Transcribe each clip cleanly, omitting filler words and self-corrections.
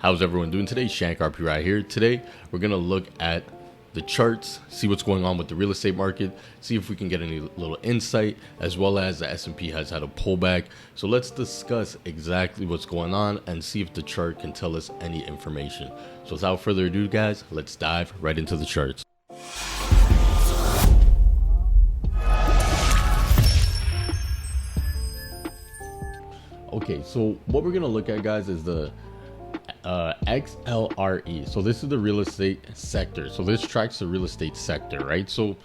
How's everyone doing today? Shank RP right here. Today, we're going to look at the charts, see what's going on with the real estate market, see if we can get any little insight, as well as the S&P has had a pullback. So let's discuss exactly what's going on and see if the chart can tell us any information. So without further ado, guys, let's dive right into the charts. Okay, so what we're going to look at, guys, is the XLRE. So this is the real estate sector. So this tracks the real estate sector, right? So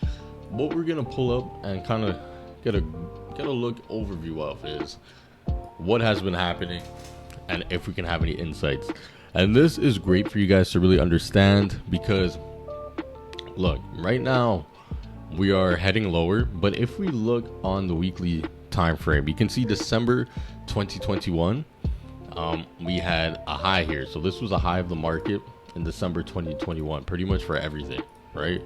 what we're gonna pull up and kind of get a look overview of is what has been happening and if we can have any insights. And this is great for you guys to really understand, because look, right now we are heading lower, but if we look on the weekly time frame, you can see December 2021 we had a high here. So this was a high of the market in December 2021, pretty much for everything, right?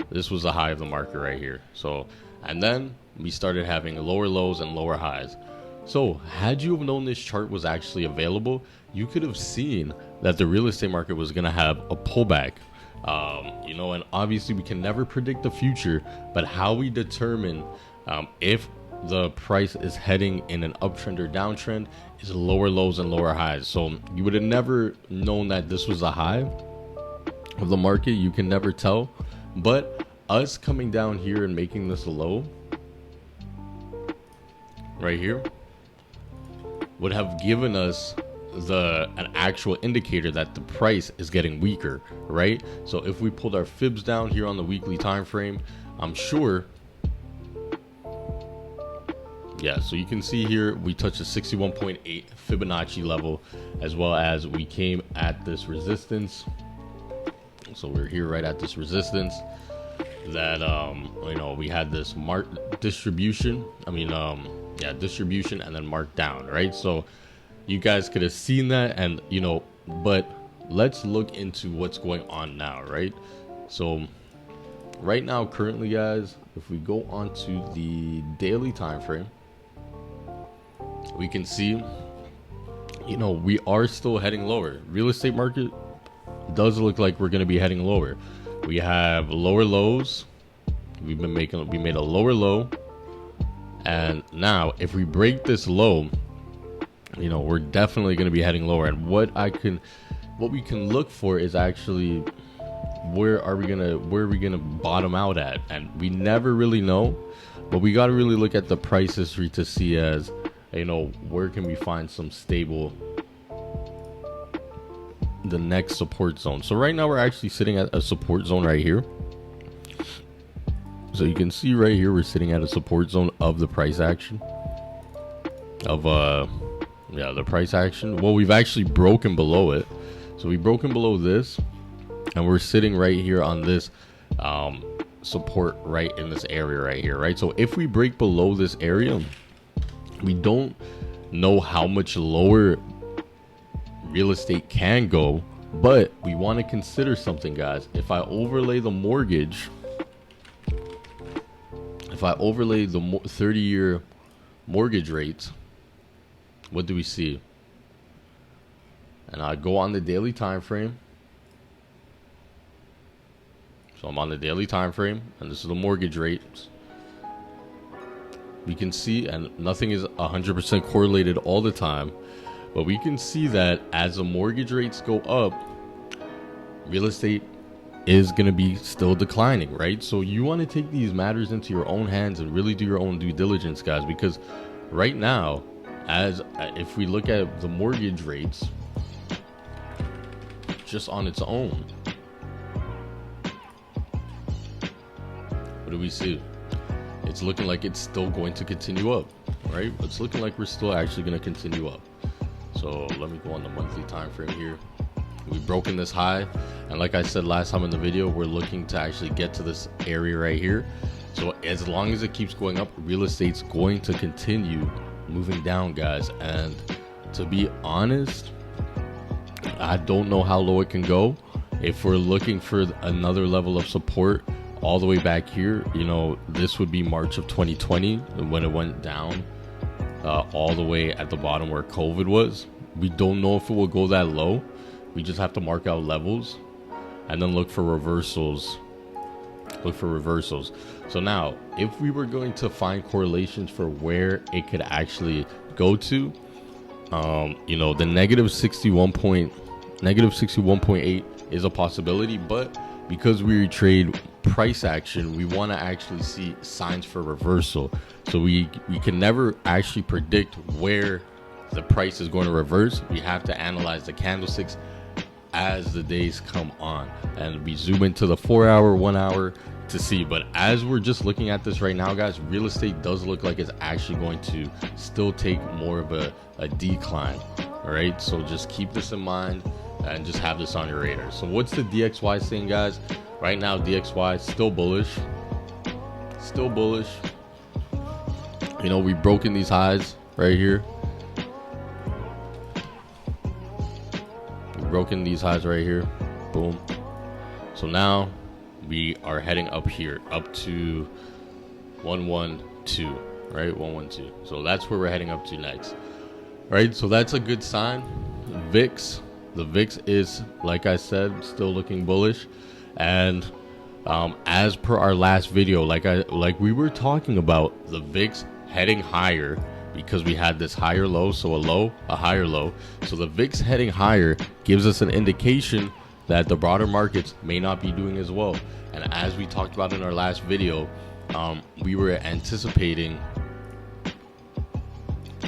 This was a high of the market right here. So, and then we started having lower lows and lower highs. So had you have known this chart was actually available, you could have seen that the real estate market was going to have a pullback. And obviously we can never predict the future, but how we determine if the price is heading in an uptrend or downtrend is lower lows and lower highs. So you would have never known that this was a high of the market. You can never tell, but us coming down here and making this a low right here would have given us an actual indicator that the price is getting weaker, right? So if we pulled our fibs down here on the weekly time frame, I'm sure, yeah, so you can see here we touched a 61.8 Fibonacci level, as well as we came at this resistance. So we're here right at this resistance that we had this distribution and then marked down, right? So you guys could have seen that, and but let's look into what's going on now, right? So right now, currently, guys, if we go onto the daily time frame, we can see, we are still heading lower. Real estate market does look like we're going to be heading lower. We have lower lows. We made a lower low. And now if we break this low, we're definitely going to be heading lower. And what we can look for is actually where are we going to bottom out at? And we never really know, but we got to really look at the price history to see as, where can we find some stable, the next support zone. So right now we're actually sitting at a support zone right here. So you can see right here, we're sitting at a support zone of the price action the price action. Well, we've actually broken below it. So we've broken below this, and we're sitting right here on this support right in this area right here, right? So if we break below this area, we don't know how much lower real estate can go, but we want to consider something, guys. If I overlay the 30-year mortgage rates, what do we see? And I go on the daily time frame. So I'm on the daily time frame, and this is the mortgage rates. We can see, and nothing is 100% correlated all the time, but we can see that as the mortgage rates go up, real estate is going to be still declining, right? So you want to take these matters into your own hands and really do your own due diligence, guys, because right now, if we look at the mortgage rates just on its own, what do we see? It's looking like it's still going to continue up, right? It's looking like we're still actually going to continue up. So let me go on the monthly time frame here. We've broken this high, and like I said last time in the video, we're looking to actually get to this area right here. So as long as it keeps going up, real estate's going to continue moving down, guys. And to be honest, I don't know how low it can go. If we're looking for another level of support all the way back here, this would be March of 2020 when it went down all the way at the bottom where COVID was. We don't know if it will go that low. we just have to mark out levels and then look for reversals. So now, if we were going to find correlations for where it could actually go to, the negative 61.8 is a possibility, but because we trade price action, we want to actually see signs for reversal. So we can never actually predict where the price is going to reverse. We have to analyze the candlesticks as the days come on, and we zoom into the 4 hour, 1 hour to see. But as we're just looking at this right now, guys, real estate does look like it's actually going to still take more of a decline. All right, so just keep this in mind and just have this on your radar. So what's the DXY saying, guys? Right now, DXY still bullish. We've broken these highs right here. Boom. So now we are heading up here, up to 112, right? 112. So that's where we're heading up to next. All right, so that's a good sign. The VIX is, like I said, still looking bullish. And as per our last video, like we were talking about, the VIX heading higher because we had this higher low, so a higher low. So the VIX heading higher gives us an indication that the broader markets may not be doing as well. And as we talked about in our last video, we were anticipating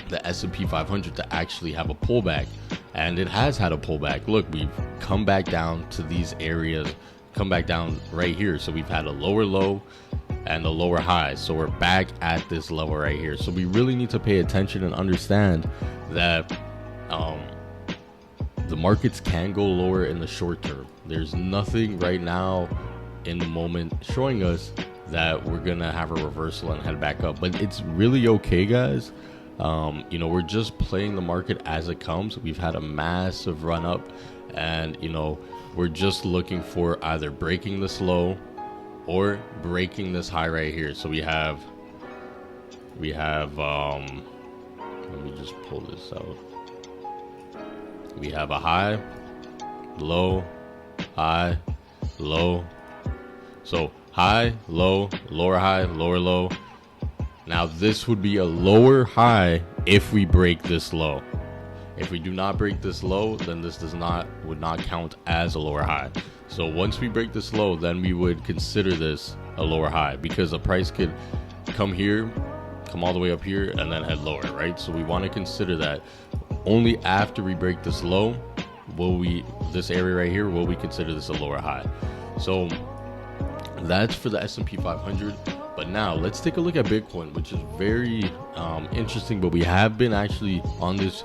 the S&P 500 to actually have a pullback, and it has had a pullback. Look, we've come back down to these areas, come back down right here. So we've had a lower low and a lower high. So we're back at this level right here. So we really need to pay attention and understand that the markets can go lower in the short term. There's nothing right now in the moment showing us that we're gonna have a reversal and head back up, but it's really okay, guys. We're just playing the market as it comes. We've had a massive run up, and we're just looking for either breaking this low or breaking this high right here. So we have let me just pull this out. We have a high, low, high, low. So high, low, lower high, lower low. Now this would be a lower high if we break this low. If we do not break this low, then this would not count as a lower high. So once we break this low, then we would consider this a lower high, because the price could come here, come all the way up here, and then head lower, right? So we want to consider that only after we break this low this area right here, will we consider this a lower high. So that's for the S&P 500. But now let's take a look at Bitcoin, which is very interesting. But we have been actually on this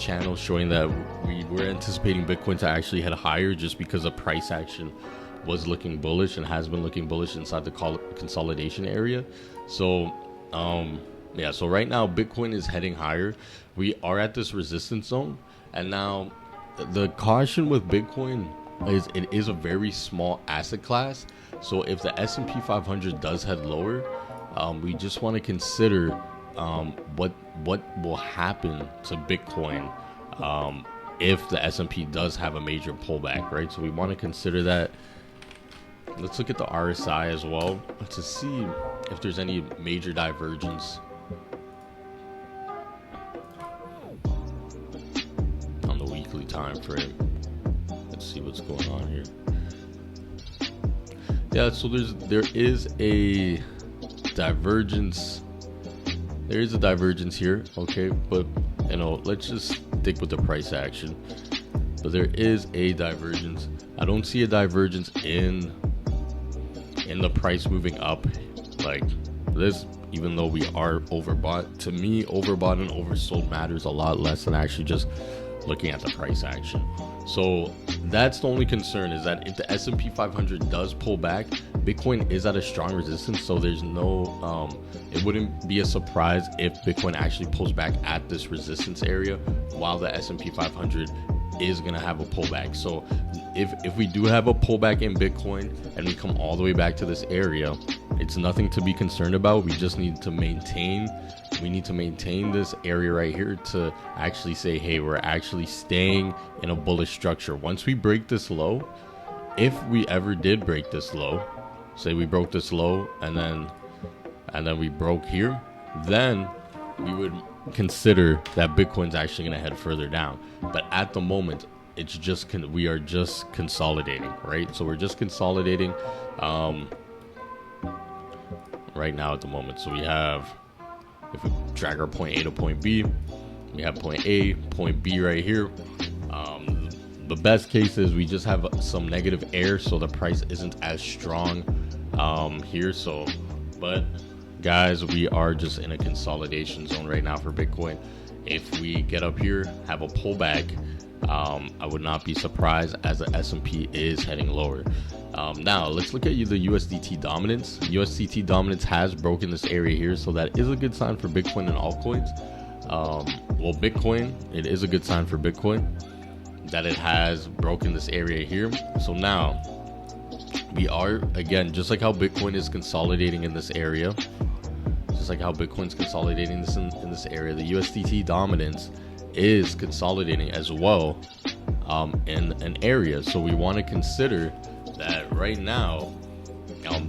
channel showing that we were anticipating Bitcoin to actually head higher, just because the price action was looking bullish and has been looking bullish inside the consolidation area. So so right now Bitcoin is heading higher. We are at this resistance zone, and now the caution with Bitcoin is it is a very small asset class. So if the S&P 500 does head lower, we just want to consider what will happen to Bitcoin if the S&P does have a major pullback, right? So we want to consider that. Let's look at the RSI as well to see if there's any major divergence on the weekly time frame. Let's see what's going on here. Yeah, so there is a divergence. There is a divergence here, okay, but let's just stick with the price action. But there is a divergence. I don't see a divergence in the price moving up like this, even though we are overbought. To me, overbought and oversold matters a lot less than actually just looking at the price action. So that's the only concern, is that if the S&P 500 does pull back, Bitcoin is at a strong resistance. So there's no it wouldn't be a surprise if Bitcoin actually pulls back at this resistance area, while the S&P 500 is going to have a pullback. So if we do have a pullback in Bitcoin and we come all the way back to this area, It's nothing to be concerned about. We just need to maintain this area right here to actually say, hey, we're actually staying in a bullish structure. Once we break this low, if we ever did break this low, say we broke this low and then we broke here, then we would consider that Bitcoin's actually going to head further down. But at the moment, it's just we are just consolidating, right? So we're just consolidating right now at the moment. So we have, if we drag our point A to point B, we have point A, point B right here. The best case is we just have some negative air, so the price isn't as strong here. So, but guys, we are just in a consolidation zone right now for Bitcoin. If we get up here, have a pullback, I would not be surprised, as the S&P is heading lower. Now let's look at the USDT dominance. USDT dominance has broken this area here, so that is a good sign for Bitcoin and altcoins. Well, Bitcoin, it is a good sign for Bitcoin that it has broken this area here. So now we are, again, just like how Bitcoin is consolidating in this area, just like how Bitcoin's consolidating this in this area, the USDT dominance is consolidating as well in an area. So we want to consider that right now,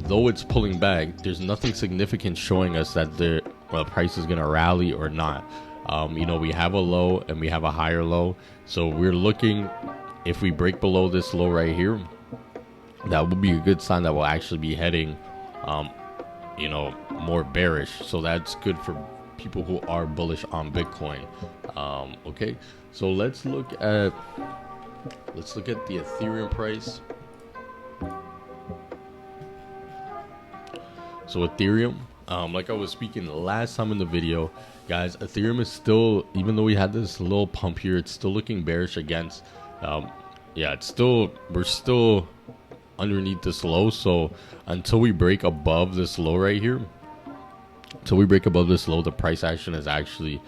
though it's pulling back, there's nothing significant showing us that the price is going to rally or not. We have a low and we have a higher low, so we're looking, if we break below this low right here, that would be a good sign that we'll actually be heading more bearish. So that's good for people who are bullish on Bitcoin. Okay, so let's look at the Ethereum price. So Ethereum, like I was speaking last time in the video, guys, Ethereum is still, even though we had this little pump here, it's still looking bearish against, we're still underneath this low. So until we break above this low right here, the price action is actually,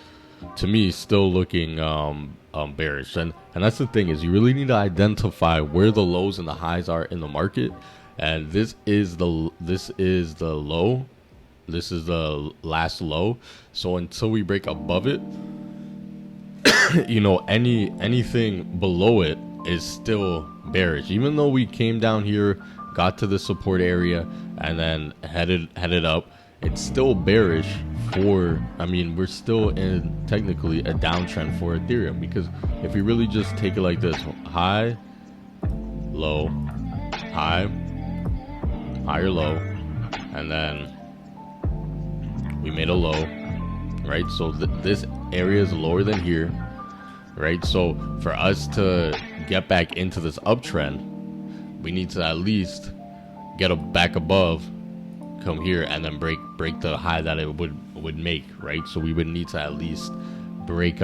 to me, still looking bearish. And that's the thing, is you really need to identify where the lows and the highs are in the market. And this is the low. This is the last low. So until we break above it, anything below it is still bearish. Even though we came down here, got to the support area, and then headed up, it's still bearish for, we're still in technically a downtrend for Ethereum. Because if we really just take it like this, high, low, high, higher low, and then we made a low, right? So this area is lower than here, right? So for us to get back into this uptrend, we need to at least get back above, come here, and then break the high that it would make, right? So we would need to at least break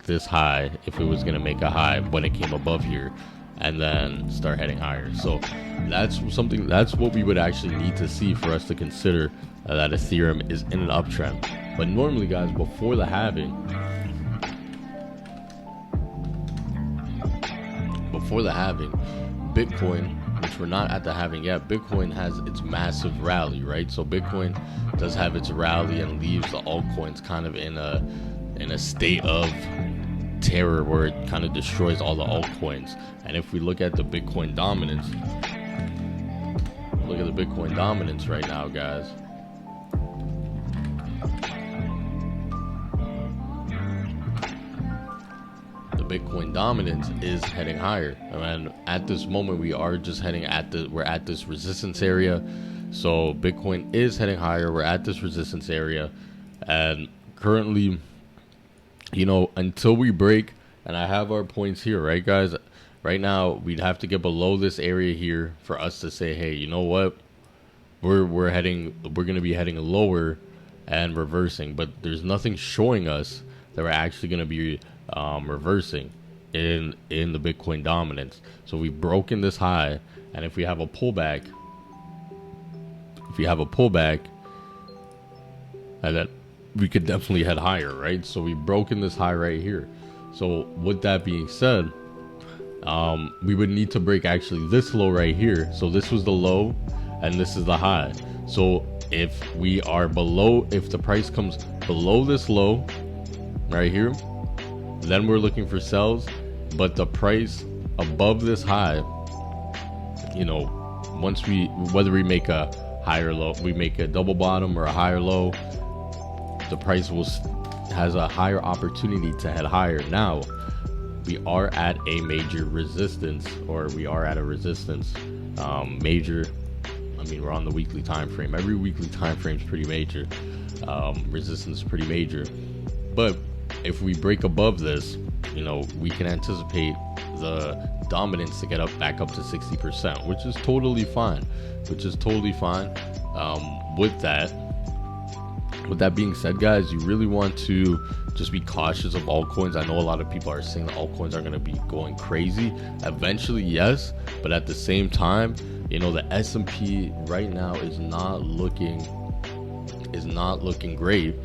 this high if it was going to make a high when it came above here, and then start heading higher. So that's what we would actually need to see for us to consider that Ethereum is in an uptrend. But normally, guys, before the halving, Bitcoin, which we're not at the halving yet, Bitcoin has its massive rally, right? So Bitcoin does have its rally and leaves the altcoins kind of in a state of terror, where it kind of destroys all the altcoins. And if we look at the Bitcoin dominance, right now, guys, the Bitcoin dominance is heading higher. And at this moment, we are just we're at this resistance area. So Bitcoin is heading higher. We're at this resistance area, and currently, until we break, and I have our points here, right, guys? Right now, we'd have to get below this area here for us to say, hey, you know what? We're going to be heading lower and reversing, but there's nothing showing us that we're actually going to be reversing in the Bitcoin dominance. So we've broken this high, and if we have a pullback, and then we could definitely head higher, right? So we've broken this high right here. So with that being said, we would need to break actually this low right here. So this was the low and this is the high. So if we are below, if the price comes below this low right here, then we're looking for sells. But the price above this high, you know, once we, whether we make a higher low, we make a double bottom or a higher low, the price has a higher opportunity to head higher. Now we are at a major resistance, or we are at a resistance major. I mean, we're on the weekly time frame. Every weekly time frame is pretty major. Resistance is pretty major. But if we break above this, you know, we can anticipate the dominance to get back up to 60%, which is totally fine. With that being said, guys, you really want to just be cautious of altcoins. I know a lot of people are saying that altcoins are going to be going crazy eventually, yes, but at the same time, you know, the S&P right now is not looking great.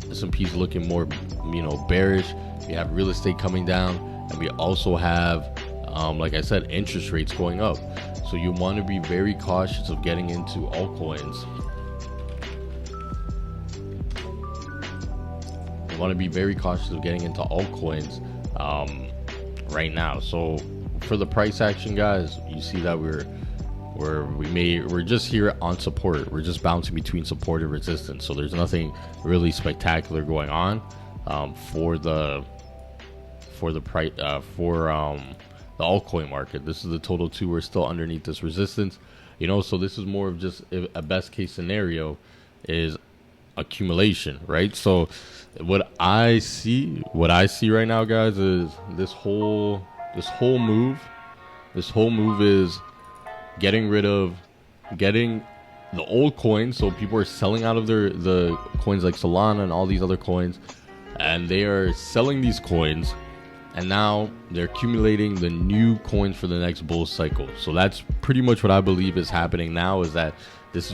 S&P is looking more, you know, bearish. We have real estate coming down, and we also have, like I said, interest rates going up. So you want to be very cautious of getting into altcoins. Right now. So for the price action, guys, you see that we're just here on support. We're just bouncing between support and resistance. So there's nothing really spectacular going on for the altcoin market. This is the total 2. We're still underneath this resistance, you know. So this is more of just a best case scenario is accumulation, right? So what I see right now, guys, is this whole move is getting the old coins. So people are selling out of the coins like Solana and all these other coins, and they are selling these coins, and now they're accumulating the new coins for the next bull cycle. So that's pretty much what I believe is happening now, is that this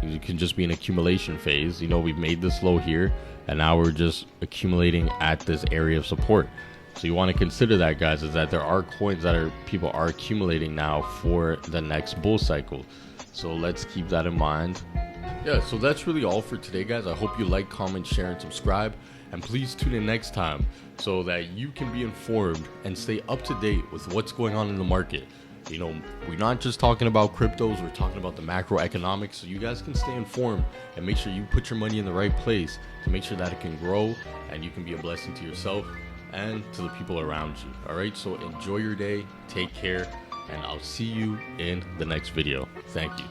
it can just be an accumulation phase. You know, we've made this low here, and now we're just accumulating at this area of support. So you want to consider that, guys, is that there are coins that people are accumulating now for the next bull cycle. So let's keep that in mind. Yeah, so that's really all for today, guys. I hope you like, comment, share, and subscribe. And please tune in next time so that you can be informed and stay up to date with what's going on in the market. You know, we're not just talking about cryptos, we're talking about the macroeconomics, so you guys can stay informed and make sure you put your money in the right place to make sure that it can grow and you can be a blessing to yourself and to the people around you. All right, so enjoy your day, take care, and I'll see you in the next video. Thank you.